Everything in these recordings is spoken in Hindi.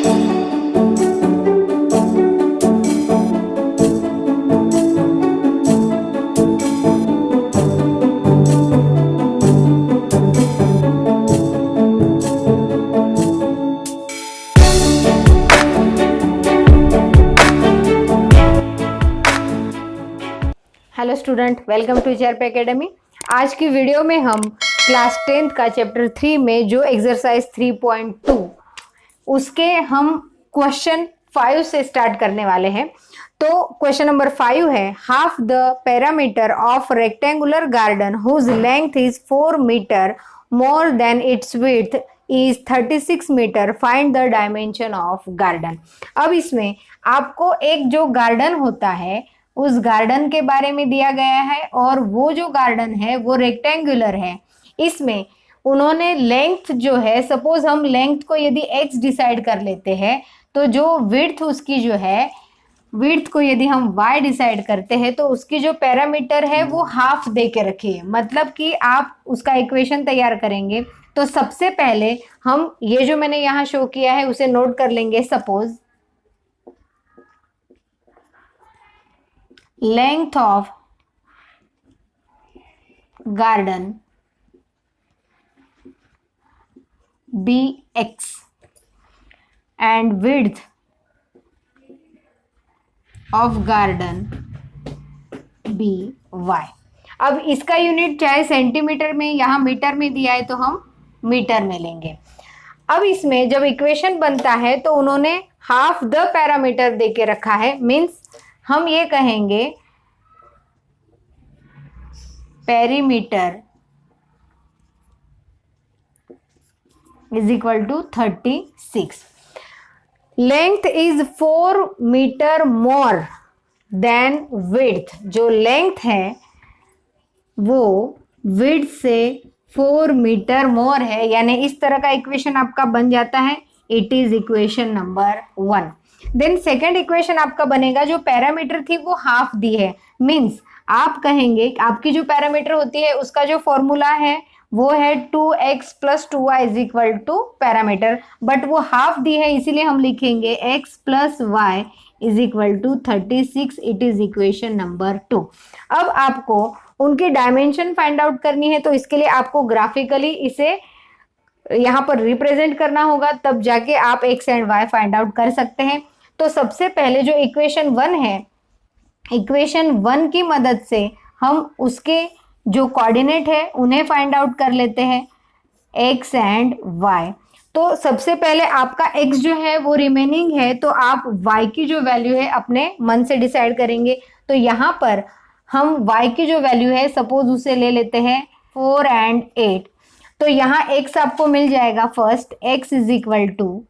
Hello student, welcome to JRP academy. आज की वीडियो में हम क्लास 10th का चैप्टर 3 में जो एक्सरसाइज 3.2 उसके हम क्वेश्चन 5 से स्टार्ट करने वाले हैं। तो क्वेश्चन नंबर 5 है, half the parameter of rectangular garden whose length is 4 metre more than its width is 36 metre, find the dimension of garden. अब इसमें आपको एक जो गार्डन होता है उस गार्डन के बारे में दिया गया है और वो जो गार्डन है वो रेक्टेंगुलर है। इसमें उन्होंने लेंथ जो है, सपोज हम लेंथ को यदि x डिसाइड कर लेते हैं तो जो विड्थ उसकी जो है, विड्थ को यदि हम y डिसाइड करते हैं तो उसकी जो पैरामीटर है वो हाफ दे के रखिए। मतलब कि आप उसका इक्वेशन तैयार करेंगे तो सबसे पहले हम ये जो मैंने यहाँ शो किया है उसे नोट कर लेंगे। Suppose length of garden bx and width of garden by। अब इसका यूनिट चाहे सेंटीमीटर में, यहाँ मीटर में दिया है तो हम मीटर में लेंगे। अब इसमें जब इक्वेशन बनता है तो उन्होंने हाफ द पैरामीटर दे के रखा है, मीन्स हम ये कहेंगे perimeter is equal to 36। Length is 4 metre more than width. जो लेंथ है वो विड्थ से 4 मीटर मोर है, यानी इस तरह का इक्वेशन आपका बन जाता है। It is equation number 1। Then second equation आपका बनेगा, जो पैरामीटर थी वो हाफ दी है, मीन्स आप कहेंगे आपकी जो पैरामीटर होती है उसका जो फॉर्मूला है वो है 2x + 2y is equal to parameter, but वो हाफ दी है इसीलिए हम लिखेंगे x + y is equal to 36। It is equation number 2। अब आपको उनकी डायमेंशन फाइंड आउट करनी है तो इसके लिए आपको ग्राफिकली इसे यहाँ पर रिप्रेजेंट करना होगा, तब जाके आप x and y find out कर सकते हैं। तो सबसे पहले जो इक्वेशन 1 है, इक्वेशन 1 की मदद से हम उसके जो कोऑर्डिनेट है उन्हें फाइंड आउट कर लेते हैं, x एंड y। तो सबसे पहले आपका x जो है वो रिमेनिंग है, तो आप y की जो वैल्यू है अपने मन से डिसाइड करेंगे। तो यहाँ पर हम y की जो वैल्यू है सपोज उसे ले लेते हैं 4 एंड 8। तो यहाँ x आपको मिल जाएगा, first x is equal to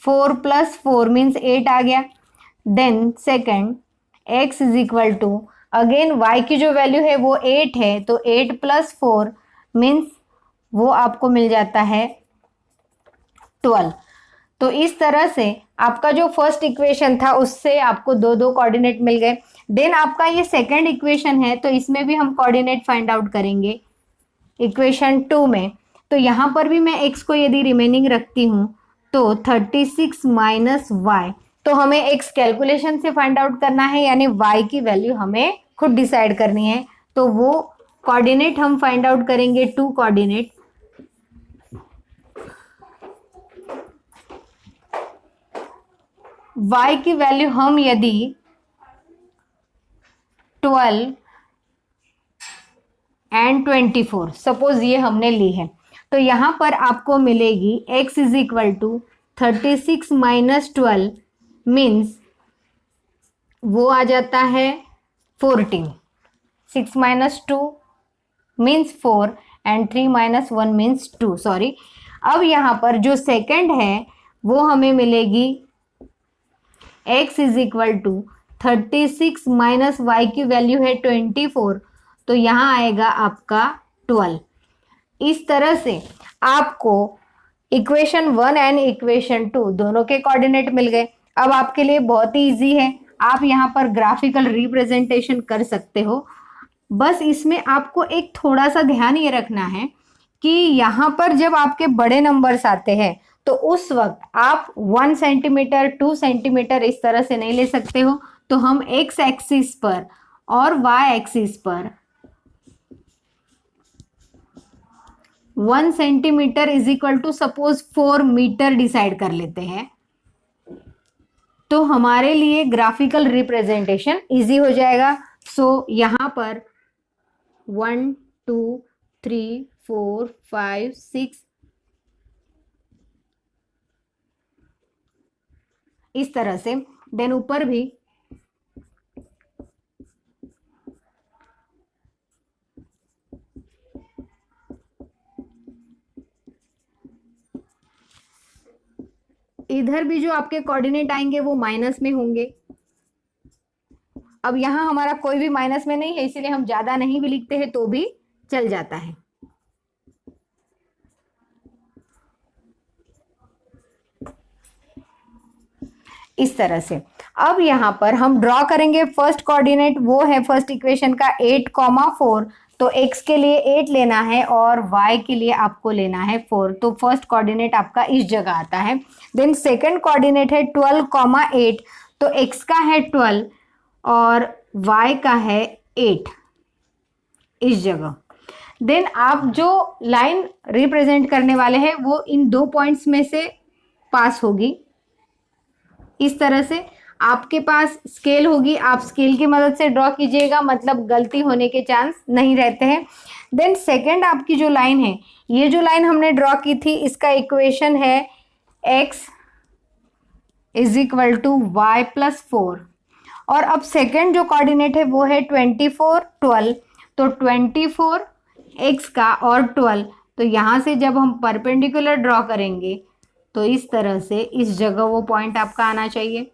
4 + 4 means 8 आ गया। Then second x is equal to, again y की जो वैल्यू है वो 8 है, तो 8 + 4 मीन्स वो आपको मिल जाता है 12। तो इस तरह से आपका जो फर्स्ट इक्वेशन था उससे आपको दो दो कोऑर्डिनेट मिल गए। देन आपका ये सेकेंड इक्वेशन है तो इसमें भी हम कोऑर्डिनेट फाइंड आउट करेंगे इक्वेशन 2 में। तो यहाँ पर भी मैं x को यदि रिमेनिंग रखती हूँ तो 36 - y, तो हमें x कैलकुलेशन से फाइंड आउट करना है, यानी y की वैल्यू हमें खुद डिसाइड करनी है। तो वो कोऑर्डिनेट हम फाइंड आउट करेंगे, 2 कोऑर्डिनेट। y की वैल्यू हम यदि 12 एंड 24 सपोज ये हमने ली है, तो यहाँ पर आपको मिलेगी x is equal to 36 - 12 means वो आ जाता है 14। 6 - 2 मीन्स 4 एंड 3 - 1 मीन्स 2, सॉरी। अब यहाँ पर जो सेकंड है वो हमें मिलेगी x is equal to 36 - y की वैल्यू है 24, तो यहाँ आएगा आपका 12। इस तरह से आपको इक्वेशन 1 एंड इक्वेशन 2 दोनों के कोऑर्डिनेट मिल गए। अब आपके लिए बहुत ही इजी है, आप यहाँ पर ग्राफिकल रिप्रेजेंटेशन कर सकते हो। बस इसमें आपको एक थोड़ा सा ध्यान ये रखना है कि यहाँ पर जब आपके बड़े नंबर्स आते हैं तो उस वक्त आप 1 सेंटीमीटर 2 सेंटीमीटर इस तरह से नहीं ले सकते हो। तो हम एक्स एक्सिस पर और वाई एक्सिस पर 1 centimetre is equal to suppose 4 metre decide कर लेते हैं, तो हमारे लिए ग्राफिकल रिप्रेजेंटेशन इजी हो जाएगा। सो यहां पर 1 2 3 4 5 6 इस तरह से, देन ऊपर भी इधर भी जो आपके कोऑर्डिनेट आएंगे वो माइनस में होंगे। अब यहां हमारा कोई भी माइनस में नहीं है, इसीलिए हम ज्यादा नहीं भी लिखते हैं तो भी चल जाता है। इस तरह से अब यहां पर हम ड्रॉ करेंगे फर्स्ट कोऑर्डिनेट, वो है फर्स्ट इक्वेशन का 8,4। तो x के लिए 8 लेना है और y के लिए आपको लेना है 4। तो फर्स्ट कोऑर्डिनेट आपका इस जगह आता है। देन सेकंड कोऑर्डिनेट है 12,8। तो x का है 12 और y का है 8 इस जगह। देन आप जो लाइन रिप्रेजेंट करने वाले हैं वो इन 2 पॉइंट्स में से पास होगी। इस तरह से आपके पास स्केल होगी, आप स्केल की मदद से ड्रॉ कीजिएगा, मतलब गलती होने के चांस नहीं रहते हैं। देन सेकंड आपकी जो लाइन है, ये जो लाइन हमने ड्रॉ की थी इसका इक्वेशन है x is equal to Y plus 4। और अब सेकंड जो कोऑर्डिनेट है वो है 24 12। तो 24 x का और 12, तो यहाँ से जब हम परपेंडिकुलर ड्रॉ करेंगे तो इस तरह से इस जगह वो पॉइंट आपका आना चाहिए।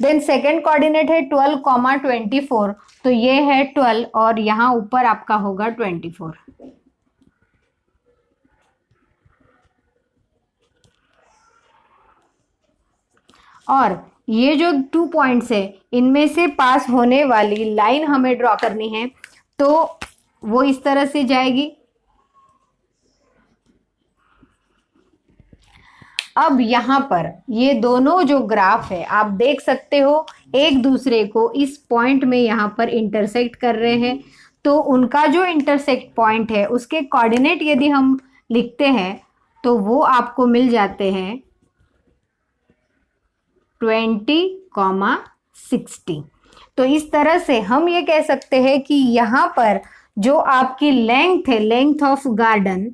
देन सेकेंड कोऑर्डिनेट है 12,24। तो ये है 12 और यहाँ ऊपर आपका होगा 24। और ये जो 2 पॉइंट्स है इनमें से पास होने वाली लाइन हमें ड्रॉ करनी है, तो वो इस तरह से जाएगी। अब यहाँ पर ये दोनों जो ग्राफ है आप देख सकते हो एक दूसरे को इस पॉइंट में यहाँ पर इंटरसेक्ट कर रहे हैं। तो उनका जो इंटरसेक्ट पॉइंट है उसके कोऑर्डिनेट यदि हम लिखते हैं तो वो आपको मिल जाते हैं 20,60। तो इस तरह से हम ये कह सकते हैं कि यहाँ पर जो आपकी लेंथ है, length of garden,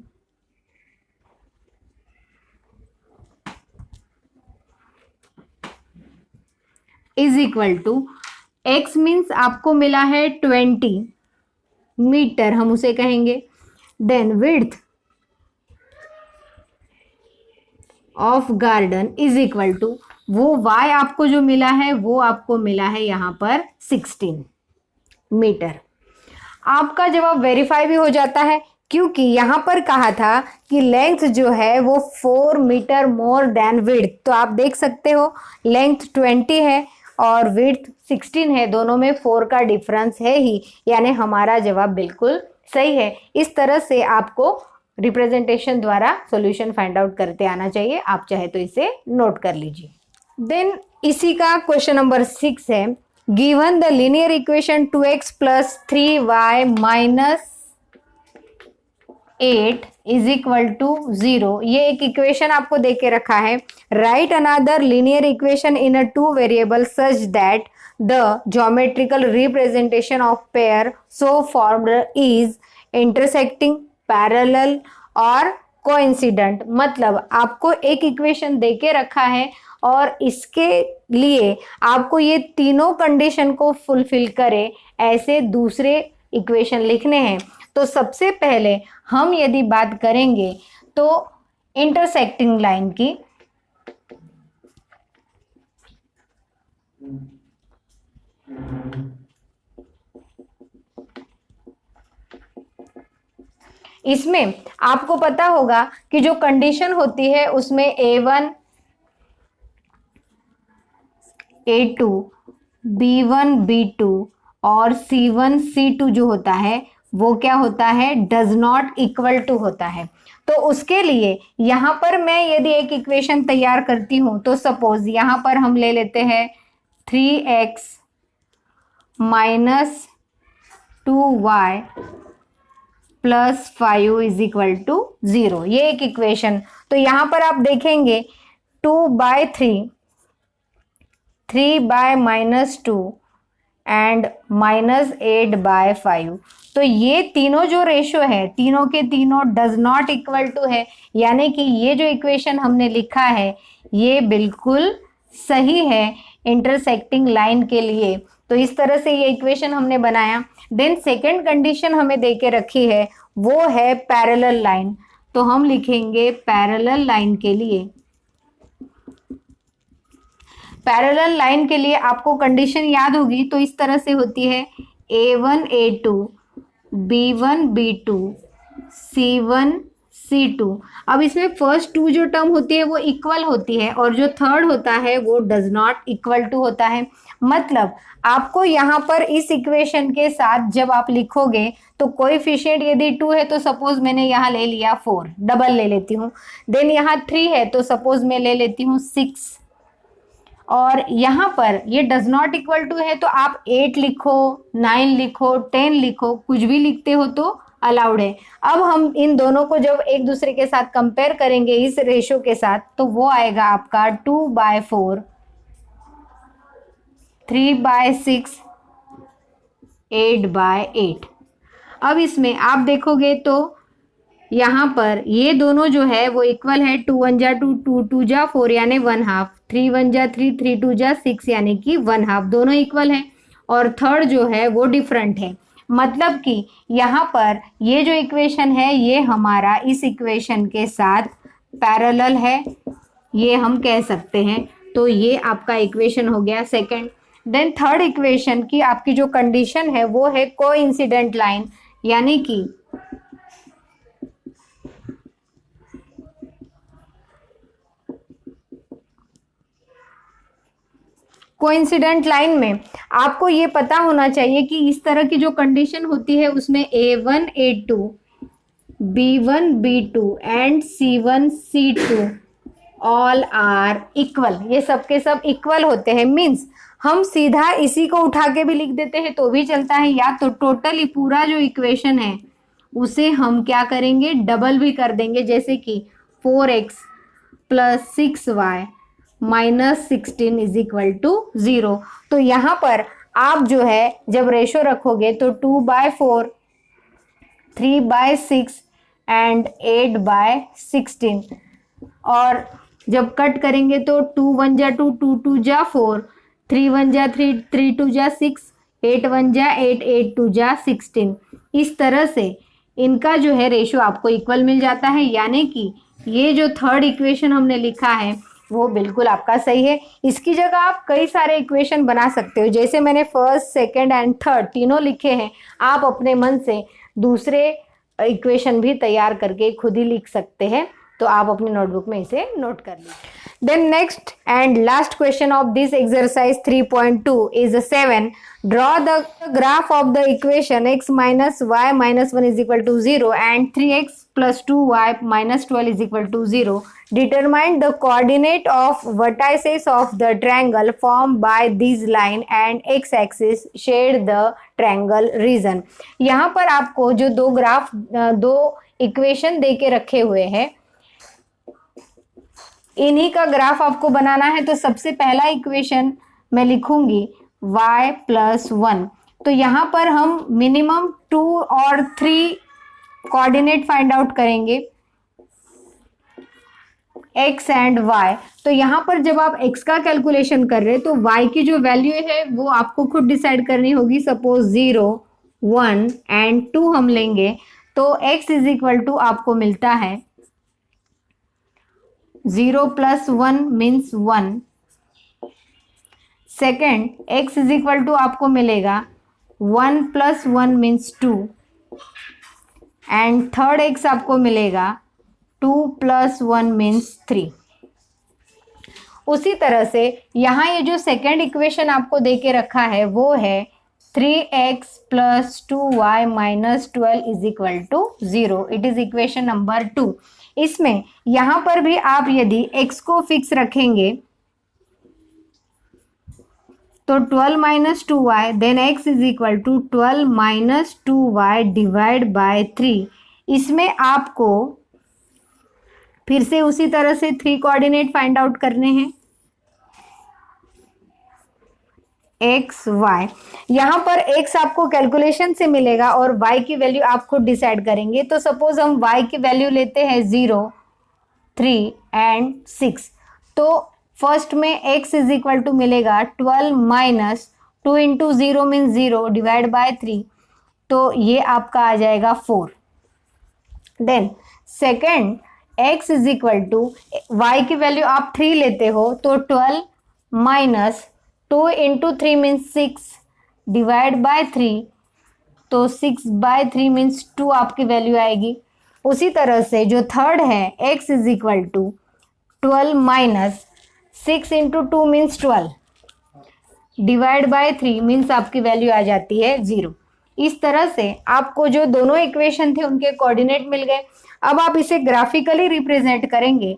is equal to x means आपको मिला है 20 मीटर, हम उसे कहेंगे। Then width of garden is equal to वो y आपको जो मिला है वो आपको मिला है यहाँ पर 16 मीटर। आपका जवाब वेरीफाई भी हो जाता है क्योंकि यहाँ पर कहा था कि लेंथ जो है वो 4 मीटर मोर देन विड्थ। तो आप देख सकते हो लेंथ 20 है और विड्थ 16 है, दोनों में 4 का डिफरेंस है ही, यानी हमारा जवाब बिल्कुल सही है। इस तरह से आपको रिप्रेजेंटेशन द्वारा सॉल्यूशन फाइंड आउट करते आना चाहिए। आप चाहे तो इसे नोट कर लीजिए। देन इसी का क्वेश्चन नंबर 6 है, given the linear equation 2x plus 3y minus 8 is equal to 0। ये एक इक्वेशन आपको दे के रखा है। Right another linear equation in a 2 variable such that the geometrical representation of pair so formed is intersecting, parallel और कोइंसिडेंट। मतलब आपको एक इक्वेशन दे के रखा है और इसके लिए आपको ये तीनों कंडीशन को फुलफिल करे ऐसे दूसरे इक्वेशन लिखने हैं। तो सबसे पहले हम यदि बात करेंगे तो इंटरसेक्टिंग लाइन की, इसमें आपको पता होगा कि जो कंडीशन होती है उसमें A1 A2 B1 B2 और C1 C2 जो होता है वो क्या होता है, डज नॉट इक्वल टू होता है। तो उसके लिए यहाँ पर मैं यदि एक इक्वेशन तैयार करती हूँ तो सपोज यहाँ पर हम ले लेते हैं 3x minus 2y plus 5 is equal to 0, ये एक इक्वेशन। तो यहाँ पर आप देखेंगे 2/3, 3/-2 एंड -8/5। तो ये तीनों जो रेशो है, तीनों के तीनों डज नॉट इक्वल टू है, यानी कि ये जो इक्वेशन हमने लिखा है ये बिल्कुल सही है इंटरसेक्टिंग लाइन के लिए। तो इस तरह से ये इक्वेशन हमने बनाया। देन सेकेंड कंडीशन हमें दे के रखी है, वो है पैरेलल लाइन। तो हम लिखेंगे पैरेलल लाइन के लिए, पैरेलल लाइन के लिए आपको कंडीशन याद होगी, तो इस तरह से होती है A1 A2 B1 B2 C1 C2। अब इसमें फर्स्ट 2 जो टर्म होती है वो इक्वल होती है और जो थर्ड होता है वो डज नॉट इक्वल टू होता है। मतलब आपको यहाँ पर इस इक्वेशन के साथ जब आप लिखोगे तो कोएफिशिएंट यदि 2 है तो सपोज मैंने यहाँ ले लिया 4, डबल ले लेती हूँ। देन यहाँ 3 है तो सपोज मैं ले लेती हूँ 6, और यहाँ पर ये डज नॉट इक्वल टू है तो आप 8 लिखो, 9 लिखो, 10 लिखो, कुछ भी लिखते हो तो अलाउड है। अब हम इन दोनों को जब एक दूसरे के साथ कंपेयर करेंगे इस रेशो के साथ तो वो आएगा आपका 2/4, 3/6, 8/8। अब इसमें आप देखोगे तो यहाँ पर ये दोनों जो है वो इक्वल है, 2 1 जा 2, 2 2 जा 4 यानी 1/2, 3 1 जा 3, 3 2 जा 6 यानी कि 1/2, दोनों इक्वल है। और थर्ड जो है वो डिफरेंट है, मतलब कि यहाँ पर ये जो इक्वेशन है ये हमारा इस इक्वेशन के साथ पैरेलल है, ये हम कह सकते हैं। तो ये आपका इक्वेशन हो गया सेकंड। देन थर्ड इक्वेशन की आपकी जो कंडीशन है वो है कोइंसिडेंट लाइन, यानी कि कोइंसिडेंट लाइन में आपको ये पता होना चाहिए कि इस तरह की जो कंडीशन होती है उसमें A1 A2 B1 B2 and C1 C2 all are equal, ये सब के सब इक्वल होते हैं। मीन्स हम सीधा इसी को उठा के भी लिख देते हैं तो भी चलता है, या तो टोटली पूरा जो इक्वेशन है उसे हम क्या करेंगे, डबल भी कर देंगे, जैसे कि 4x plus 6y minus 16 is equal to 0। तो यहाँ पर आप जो है जब रेशो रखोगे तो 2/4, 3/6 एंड 8/16, और जब कट करेंगे तो 2 1 जा 2, 2 2 जा 4, 3 1 जा 3, 3 2 जा 6, 8 1 जा 8, 8 2 जा 16। इस तरह से इनका जो है रेशो आपको इक्वल मिल जाता है, यानी कि ये जो थर्ड इक्वेशन हमने लिखा है वो बिल्कुल आपका सही है। इसकी जगह आप कई सारे इक्वेशन बना सकते हो, जैसे मैंने फर्स्ट सेकंड एंड थर्ड तीनों लिखे हैं, आप अपने मन से दूसरे इक्वेशन भी तैयार करके खुद ही लिख सकते हैं। तो आप अपनी नोटबुक में इसे नोट कर लीजिए। Then next and last question of this exercise 3.2 is 7. Draw the graph of the equation x minus y minus 1 is equal to 0 and 3x plus 2y minus 12 is equal to 0. Determine the coordinate of vertices of the triangle formed by this line and x-axis shade the triangle region. यहाँ पर आपको जो दो इक्वेशन दे के रखे हुए हैं इन्हीं का ग्राफ आपको बनाना है। तो सबसे पहला इक्वेशन मैं लिखूंगी y प्लस 1। तो यहाँ पर हम मिनिमम 2 और 3 कोऑर्डिनेट फाइंड आउट करेंगे, x एंड y। तो यहाँ पर जब आप x का कैलकुलेशन कर रहे हैं तो y की जो वैल्यू है वो आपको खुद डिसाइड करनी होगी। सपोज 0 1 एंड 2 हम लेंगे तो x इज इक्वल टू आपको मिलता है 0 plus 1 means 1। Second x is equal to आपको मिलेगा 1 plus 1 means 2 and third x आपको मिलेगा 2 प्लस 1 मीन्स 3। उसी तरह से यहाँ ये जो सेकेंड इक्वेशन आपको दे के रखा है वो है 3x plus 2y minus 12 is equal to 0। It is equation number 2। इसमें यहाँ पर भी आप यदि x को फिक्स रखेंगे तो 12 minus 2y then x is equal to 12 minus 2y divide by 3। इसमें आपको फिर से उसी तरह से 3 कोऑर्डिनेट फाइंड आउट करने हैं, x y। यहाँ पर x आपको कैलकुलेशन से मिलेगा और y की वैल्यू आप खुद डिसाइड करेंगे। तो सपोज हम y की वैल्यू लेते हैं 0, 3 एंड 6। तो फर्स्ट में x इज इक्वल टू मिलेगा 12 minus 2 into 0 means 0 divide by 3, तो ये आपका आ जाएगा 4। Then second x is equal to y की वैल्यू आप 3 लेते हो तो 12 minus 2 into 3 means 6 divide by 3, तो 6 बाय 3 मीन्स 2 आपकी वैल्यू आएगी। उसी तरह से जो थर्ड है x is equal to 12 minus 6 into 2 means 12 divide by 3 means आपकी वैल्यू आ जाती है 0। इस तरह से आपको जो दोनों इक्वेशन थे उनके कोऑर्डिनेट मिल गए। अब आप इसे ग्राफिकली रिप्रेजेंट करेंगे।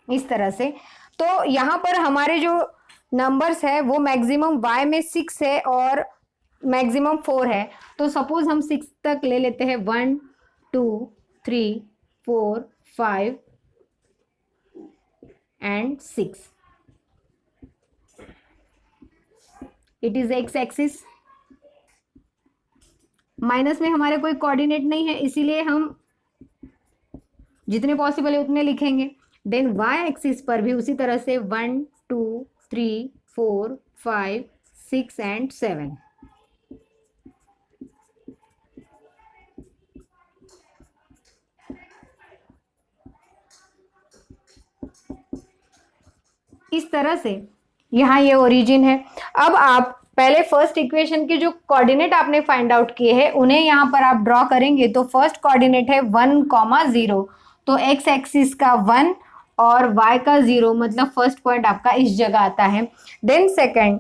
इस तरह से तो यहाँ पर हमारे जो नंबर्स है वो मैक्सिमम y में 6 है और मैक्सिमम 4 है। तो सपोज हम 6 तक ले लेते हैं, 1 2 3 4 5 and 6। It is x axis. Minus में हमारे कोई कोऑर्डिनेट नहीं है, इसीलिए हम जितने पॉसिबल है उतने लिखेंगे। देन वाई एक्सिस पर भी उसी तरह से 1 2 3 4 5 6 एंड 7। इस तरह से यहाँ ये ओरिजिन है। अब आप पहले फर्स्ट इक्वेशन के जो कोऑर्डिनेट आपने फाइंड आउट किए हैं उन्हें यहाँ पर आप ड्रॉ करेंगे। तो फर्स्ट कोऑर्डिनेट है 1,0, तो एक्स एक्सिस का 1 और y का 0, मतलब फर्स्ट पॉइंट आपका इस जगह आता है। देन सेकंड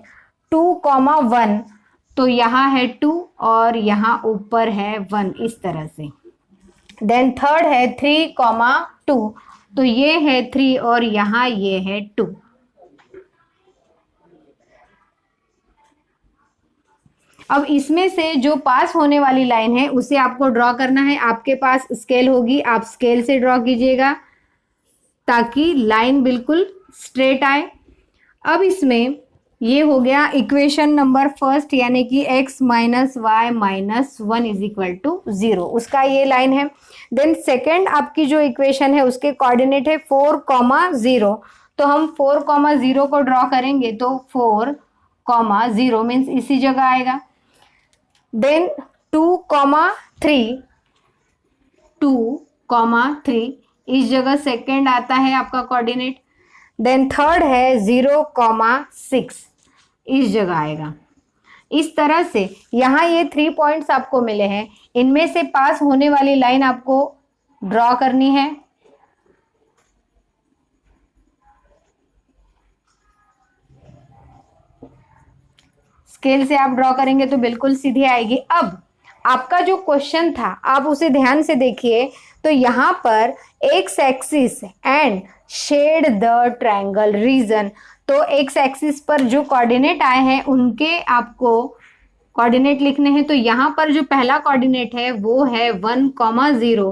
2,1, तो यहाँ है 2 और यहाँ ऊपर है 1, इस तरह से। देन थर्ड है 3,2, तो ये है 3 और यहाँ ये है 2। अब इसमें से जो पास होने वाली लाइन है उसे आपको ड्रॉ करना है। आपके पास स्केल होगी, आप स्केल से ड्रॉ कीजिएगा ताकि लाइन बिल्कुल स्ट्रेट आए। अब इसमें ये हो गया इक्वेशन नंबर फर्स्ट, यानी कि x minus Y minus 1 is equal to 0, उसका ये लाइन है। देन सेकेंड आपकी जो इक्वेशन है उसके कोऑर्डिनेट है 4,0, तो हम 4,0 को ड्रॉ करेंगे तो 4,0 मीन्स इसी जगह आएगा। देन 2,3, 2,3 इस जगह सेकेंड आता है आपका कोऑर्डिनेट। देन थर्ड है 0,6 इस जगह आएगा। इस तरह से यहाँ ये 3 पॉइंट्स आपको मिले हैं, इनमें से पास होने वाली लाइन आपको ड्रॉ करनी है। स्केल से आप ड्रॉ करेंगे तो बिल्कुल सीधी आएगी। अब आपका जो क्वेश्चन था आप उसे ध्यान से देखिए। तो यहाँ पर X axis and shade the triangle region, तो एक्स एक्सिस पर जो कोऑर्डिनेट आए हैं उनके आपको कोऑर्डिनेट लिखने हैं। तो यहाँ पर जो पहला कोऑर्डिनेट है वो है 1,0।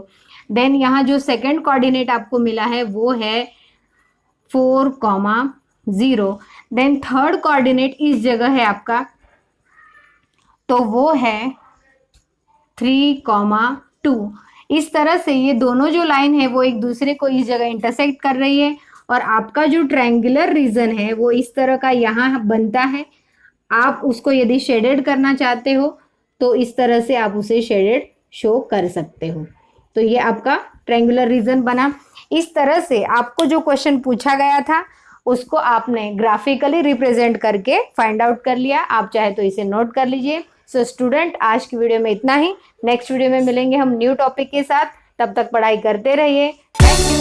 देन यहाँ जो सेकंड कोऑर्डिनेट आपको मिला है वो है 4,0। देन थर्ड कोऑर्डिनेट इस जगह है आपका, तो वो है 3,2। इस तरह से ये दोनों जो लाइन है वो एक दूसरे को इस जगह इंटरसेक्ट कर रही है और आपका जो ट्रायंगुलर रीजन है वो इस तरह का यहाँ बनता है। आप उसको यदि शेडेड करना चाहते हो तो इस तरह से आप उसे शेडेड शो कर सकते हो। तो ये आपका ट्रायंगुलर रीजन बना। इस तरह से आपको जो क्वेश्चन पूछा गया था उसको आपने ग्राफिकली रिप्रेजेंट करके फाइंड आउट कर लिया। आप चाहे तो इसे नोट कर लीजिए। सो स्टूडेंट, आज की वीडियो में इतना ही। नेक्स्ट वीडियो में मिलेंगे हम न्यू टॉपिक के साथ। तब तक पढ़ाई करते रहिए। Thank you.